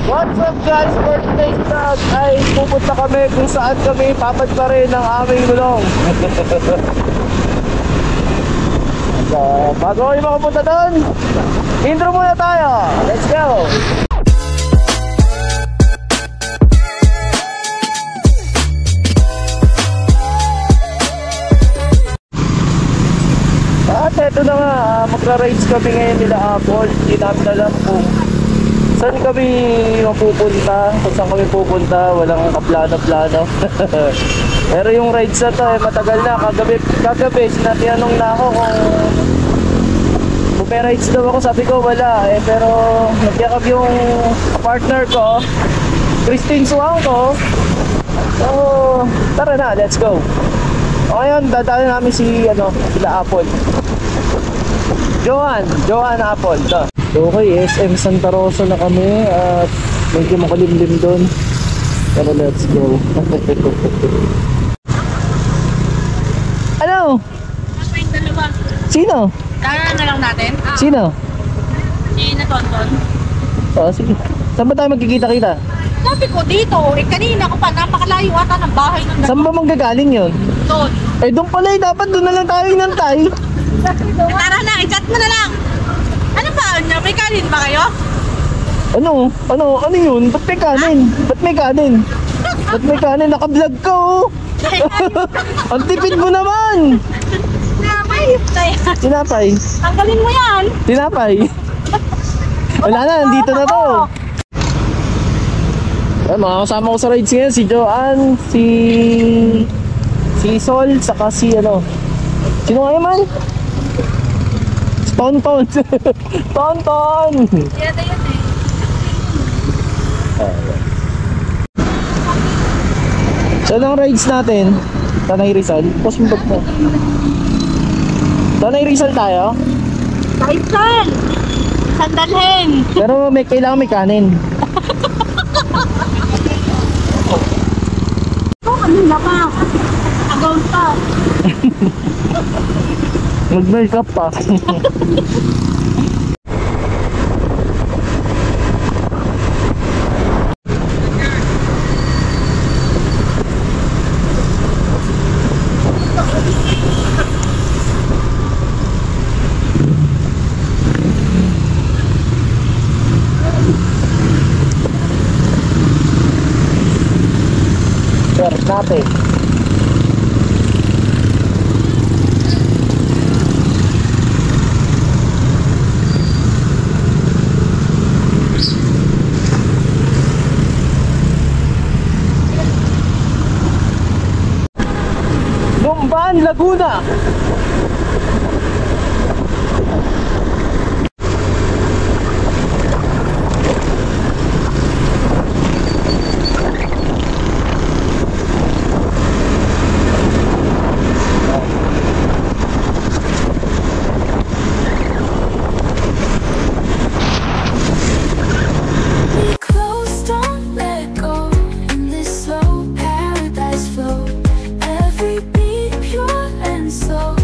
What's up guys, for today's vlog ay pupunta kami kung saan kami papadpa rin ng aming gulong. So, bago kami makapunta doon, intro muna tayo. Let's go! At eto na nga, magra-rides kami ngayon nila Apple. Hindi namin alam kung saan kami mapupunta, kung saan kami pupunta, walang kaplano-plano. Pero yung rides na to matagal na. Kagabi sinatanong na ako kung may rides daw ako, sabi ko wala pero nagyakap yung partner ko, Christine Suang ko. So tara na, let's go. O ngayon dadali namin sila Apple, Johan Apple to. Okay, SM Santa Rosa na kami at medyo makalimlim doon. Pero let's go. Ano? Sino? Tara na lang natin. Sino? Si Natonton. Oh, sige. Saan ba tayo magkikita-kita? Sabi ko dito, kanina ko pa, napakalayo ata ng bahay ng Saan ba manggagaling yun? doon. Doon pala dapat doon na lang tayo inantay. Tara na, i-chat mo na lang. Ano ba? May kanin ba kayo? Ano yun? Ba't may kanin? Ba't may kanin? Naka-vlog ka oh. Ang tipid mo naman. Tinapay. Tanggalin mo yan. Tinapay. Wala na, nandito na to. Mga kasama ko sa rides ngayon, si Joanne, si Sol, saka sino nga man? Tonton. Tonton. Yata yun So ang rides natin, Tanay Rizal. Post mo ba? Tanay Rizal tayo? Kaisan! Sandalhin! Pero kailangan may kanin. Ano na pa? Agaw pa. Mag-makeup pa. Natin. Lumban, Laguna. Every beat pure and so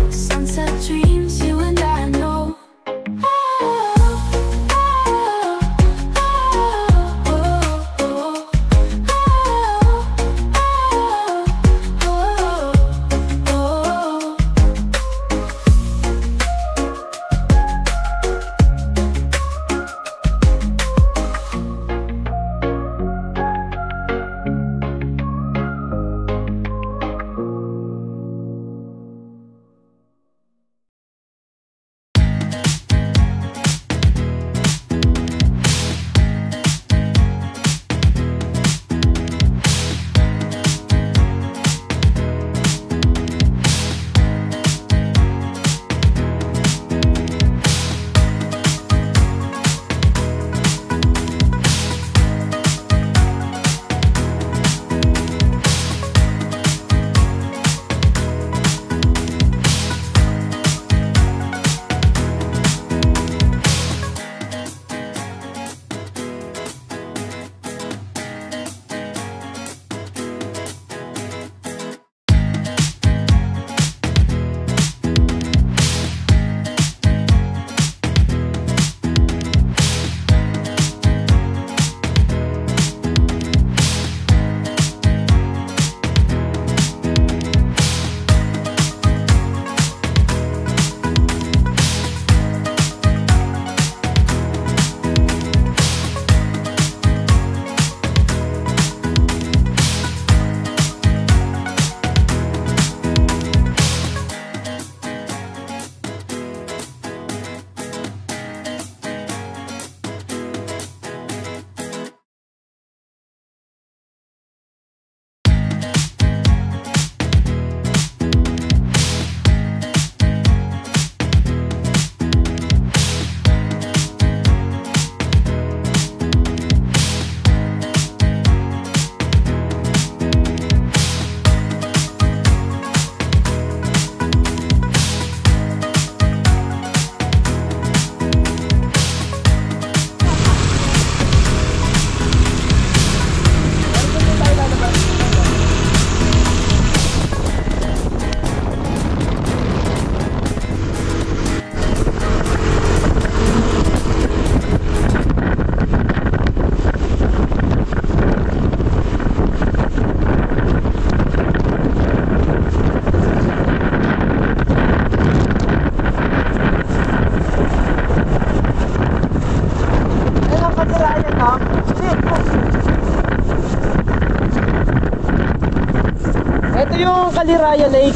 Caliraya Lake.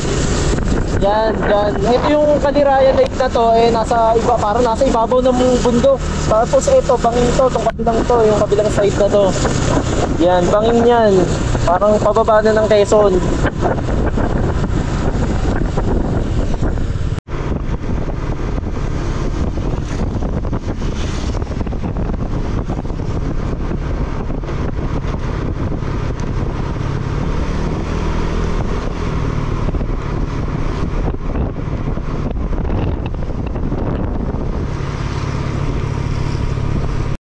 Yan, yan. Ito yung Caliraya Lake na to, eh, parang nasa ibabaw ng bundok. Tapos ito, bangin to, itong kabilang to, yung kabilang side na to. Yan, bangin yan. Parang pababa na ng Quezon.